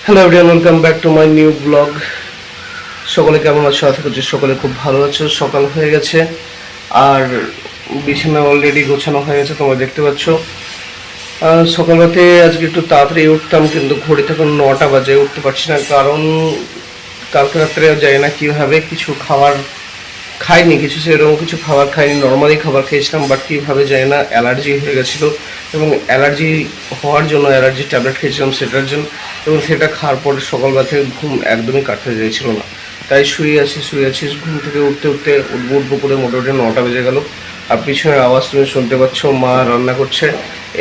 Hello everyone, welcome back to my new blog. সকলে কেমন আছো? আশা করছি সকলে খুব ভালো আছো। সকাল হয়ে গেছে আর বিছানা অলরেডি গোছানো হয়ে গেছে, তোমরা দেখতে পাচ্ছ। সকালবেলাতে আজকে একটু তাড়াতাড়ি উঠতাম, কিন্তু ঘড়িতে এখন 9টা বাজে, উঠতে পারছি না। কারণ কালকে রাত্রে যাই না কীভাবে কিছু খাবার খাইনি, কিছু সেরকম কিছু খাবার খাইনি, নর্মালি খাবার খেয়েছিলাম, বাট কীভাবে যায় না অ্যালার্জি হয়ে গেছিলো এবং অ্যালার্জি হওয়ার জন্য অ্যালার্জি ট্যাবলেট খেয়েছিলাম সেটার জন্য, এবং সেটা খাওয়ার পরে সকালবেলা থেকে ঘুম একদমই কাটতে চাইছিল না। তাই শুয়ে আছি, ঘুম থেকে উঠতে উঠবো করে মোটামুটি 9টা বেজে গেল। আর পিছনের আওয়াজ তুমি শুনতে পাচ্ছ, মা রান্না করছে।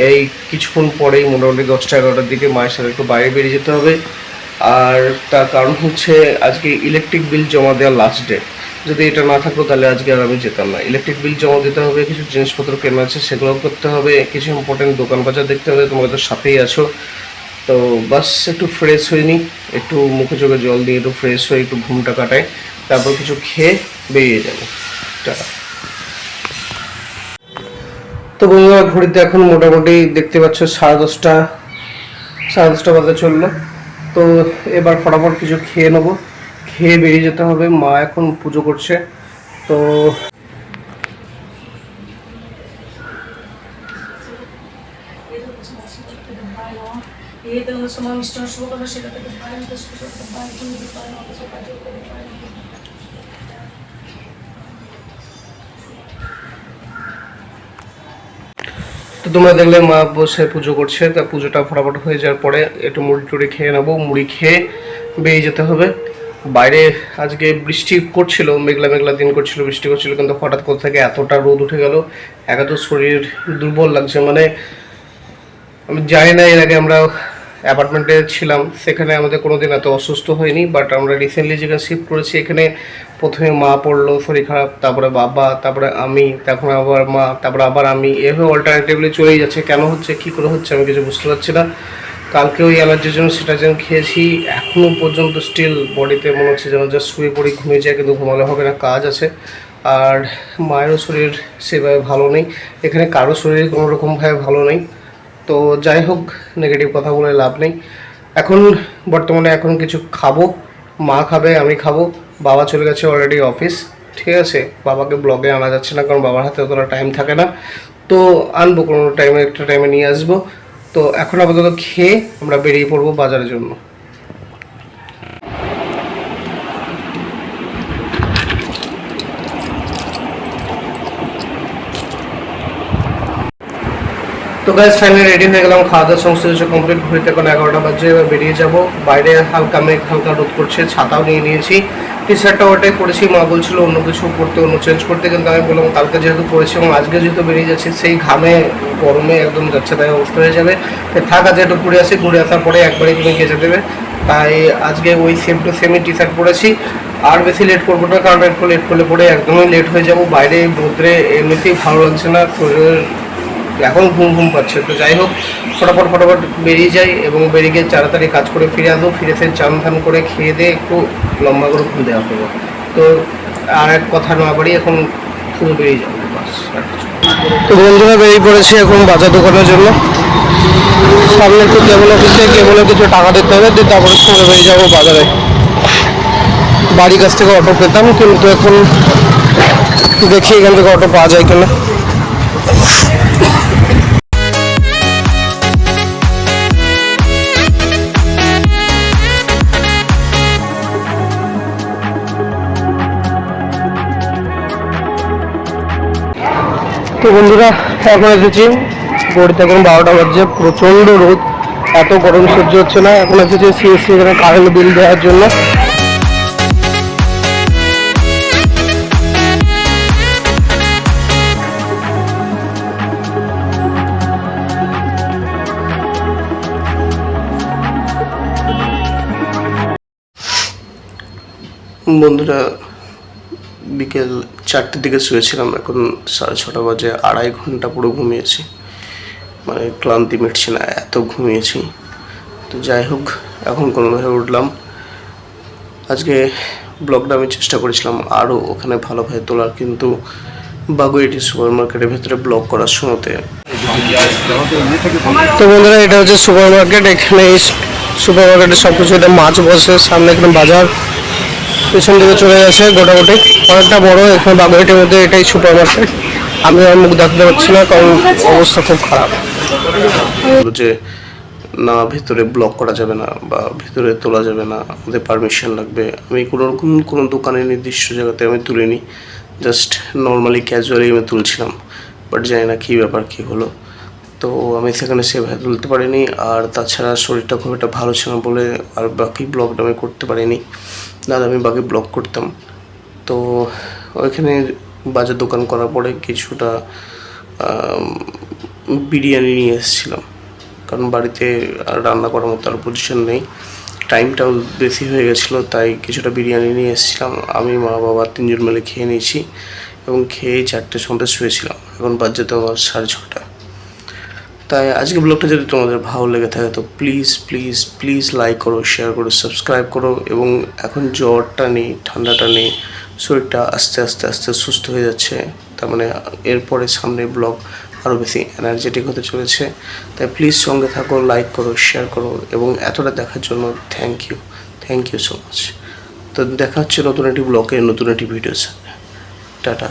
এই কিছুক্ষণ পরেই মোটামুটি 10টা-11টার দিকে মায়ের সাথে একটু বাইরে বেরিয়ে যেতে হবে। আর তার কারণ হচ্ছে আজকে ইলেকট্রিক বিল জমা দেওয়ার লাস্ট ডে। যদি এটা না থাকতো তাহলে আজকে আর আমি যেতাম না। ইলেকট্রিক বিল জমা দিতে হবে, কিছু জিনিসপত্র কেনা আছে সেগুলোও করতে হবে, কিছু ইম্পর্টেন্ট দোকান বাজার দেখতে হবে। তোমরা তো সাথেই আছো, তো বাস একটু ফ্রেশ হয়ে নিই, একটু মুখে চোখে জল দিয়ে একটু ফ্রেশ হয়ে একটু ঘুমটা কাটাই, তারপর কিছু খেয়ে বেরিয়ে যাবো। টাটা। তো বন্ধুরা, ঘড়িতে এখন মোটামুটি দেখতে পাচ্ছ 10:30 বাজে চললো। তো এবার ফটাফট কিছু খেয়ে নেবো, খেয়ে বেরিয়ে যেতে হবে। মা এখন পুজো করছে। তো তোমরা দেখলে মা বসে পুজো করছে। তা পুজোটা ফটাফট হয়ে যাওয়ার পরে একটু মুড়ি টুড়ি খেয়ে নেবো, মুড়ি খেয়ে বেরিয়ে যেতে হবে। বাইরে আজকে বৃষ্টি করছিল, মেঘলা মেঘলা দিন করছিল, বৃষ্টি করছিল, কিন্তু হঠাৎ কোথা থেকে এতটা রোদ উঠে গেল, এত শরীর দুর্বল লাগছে। মানে আমি জানি না, এর আগে আমরা অ্যাপার্টমেন্টে ছিলাম, সেখানে আমাদের কোনো দিন এত অসুস্থ হয়নি, বাট আমরা রিসেন্টলি যেখানে শিফট করেছি এখানে প্রথমে মা পড়লো শরীর খারাপ, তারপরে বাবা, তারপরে আমি, তখন আবার মা, তারপরে আবার আমি, এভাবে অল্টারনেটিভলি চলেই যাচ্ছে। কেন হচ্ছে, কী করে হচ্ছে আমি কিছু বুঝতে পারছি না। কালকে ওই অ্যালার্জির জন্য সেটা যেন খেয়েছি, এখনও পর্যন্ত স্টিল বডিতে মনে হচ্ছে যেন জাস্ট শুয়ে পড়ি, ঘুমিয়ে যায়, কিন্তু ঘুমালে হবে না, কাজ আছে। আর মায়েরও শরীর সেভাবে ভালো নেই, এখানে কারো শরীর কোনো রকমভাবে ভালো নেই। তো যাই হোক, নেগেটিভ কথা বলে লাভ নেই। এখন বর্তমানে এখন কিছু খাবো, মা খাবে, আমি খাবো। বাবা চলে গেছে অলরেডি অফিস, ঠিক আছে। বাবাকে ব্লগে আনা যাচ্ছে না, কারণ বাবার হাতে অতটা টাইম থাকে না। তো আনবো কোনো টাইমে, একটা টাইমে নিয়ে আসবো। তো এখন আপাতত খেয়ে আমরা বেরিয়ে পড়বো বাজারের জন্য। তো গাইস, ফাইনালি রেডি হয়ে গেলাম, খাওয়া দাওয়া সমস্ত কিছু কমপ্লিট। ঘুরতে এখন 11টা বাজে, এবার বেরিয়ে যাবো। বাইরে হালকা মেঘ, হালকা রোদ করছে, ছাতাও নিয়ে নিয়েছি। টি শার্টটা ওটাই পরেছি, মা বলছিল অন্য কিছু পরতে, অন্য চেঞ্জ করতে, কিন্তু আমি বললাম কালকে যেহেতু পরেছি এবং আজকে যেহেতু বেরিয়ে যাচ্ছি, সেই ঘামে গরমে একদম যাচ্ছে, তাই অবস্থা হয়ে যাবে। থাক, আজ একটু ঘুরে আসি, ঘুরে আসার পরে একবারে তুমি গেছে দেবে। তাই আজকে ওই সেম টু সেমই টি শার্ট পরেছি। আর বেশি লেট করবো না, কারণ একটু লেট করলে পরে একদমই লেট হয়ে যাবো। বাইরে রোদ্রে এমনিতেই ভালো লাগছে না, শরীরের এখন ঘুম পাচ্ছে। তো যাই হোক, ফটাফট বেরিয়ে যাই এবং বেরিয়ে গিয়ে তাড়াতাড়ি কাজ করে ফিরে আসবো। ফিরে এসে চান ধান করে খেয়ে দিয়ে একটু লম্বা করে ঘুম দেওয়া করবো। তো আর এক কথা না বাড়ি, এখন শুধু বেরিয়ে যাবো, বাস আর কিছু। তো বন্ধুরা, বেরিয়ে পড়েছি এখন বাজার দোকানের জন্য। সামনে একটু কেবল অফিসে, কেবলে কিছু টাকা দিতে হবে, দিয়ে তারপরে সঙ্গে বেরিয়ে যাবো বাজারে। বাড়ির কাছ থেকে অটো পেতাম, কিন্তু এখন দেখি এখান থেকে অটো পাওয়া যায় কিনা। তো বন্ধুরা, এখন এসেছি, ঘড়িতে এখন 12টা বাজছে, প্রচণ্ড রোদ, এত গরম সহ্য হচ্ছে না। এখন এসেছি সিএসসি এখানে কারেন্ট বিল দেওয়ার জন্য। বন্ধুরা, বিকেল 4টের দিকে শুয়েছিলাম, এখন 6:30 বাজে, 2.5 ঘন্টা পুরো ঘুমিয়েছি। মানে ক্লান্তি মিটছে না, এত ঘুমিয়েছি। তো যাই হোক, এখন কোনোভাবে উঠলাম। আজকে ব্লগটা আমি চেষ্টা করেছিলাম আরও ওখানে ভালোভাবে তোলার, কিন্তু বাগুইটি সুপার মার্কেটের ভেতরে ব্লগ করার সময়তে। তো বন্ধুরা, এটা হচ্ছে সুপার মার্কেট। এখানে সুপার মার্কেটে সব কিছু, এটা মাছ বসে, সামনে এখানে বাজার, পেছন দিকে চলে গেছে গোটাগুটি অনেকটা বড়। এখানে বাগুইটির মধ্যে এটাই সুপার মার্কেট। আমি আর মুখ দেখাতে পারছি না কারণ অবস্থা খুব খারাপ। যে না ভেতরে ব্লক করা যাবে না বা ভেতরে তোলা যাবে না, আমাদের পারমিশন লাগবে। আমি কোনো দোকানে নির্দিষ্ট জায়গাতে আমি তুলিনি, জাস্ট নর্মালি ক্যাজুয়ালি আমি তুলছিলাম, বাট জানি না কী ব্যাপার কী হলো। তো আমি সেখানে সেভাবে তুলতে পারিনি, আর তাছাড়া শরীরটা খুব একটা ভালো ছিল না বলে আর বাকি ব্লগটা আমি করতে পারিনি, নাহলে আমি বাকি ব্লগ করতাম। তো ওইখানে বাজার দোকান করার পরে কিছুটা বিরিয়ানি নিয়ে এসেছিলাম, কারণ বাড়িতে আর রান্না করার মতো আর পজিশন নেই, টাইমটাও বেশি হয়ে গেছিলো, তাই কিছুটা বিরিয়ানি নিয়ে এসেছিলাম। আমি মা বাবা 3 জন মিলে খেয়ে নিয়েছি এবং খেয়ে 4টের সময় শুয়েছিলাম। এখন বাজে তো আমার 6:30। তাই আজকে ব্লগটা যদি তোমাদের ভালো লেগে থাকে তো প্লিজ প্লিজ প্লিজ লাইক করো, শেয়ার করো, সাবস্ক্রাইব করো। এবং এখন জ্বরটা নেই, ঠান্ডাটা নেই, শরীরটা আস্তে আস্তে আস্তে সুস্থ হয়ে যাচ্ছে। তার মানে এরপরে সামনে ব্লগ আরও বেশি এনার্জেটিক হতে চলেছে। তাই প্লিজ সঙ্গে থাকো, লাইক করো, শেয়ার করো, এবং এতটা দেখার জন্য থ্যাংক ইউ সো মাচ। তো দেখা হচ্ছে নতুন একটি ব্লগে, নতুন একটি ভিডিওর সাথে। টাটা।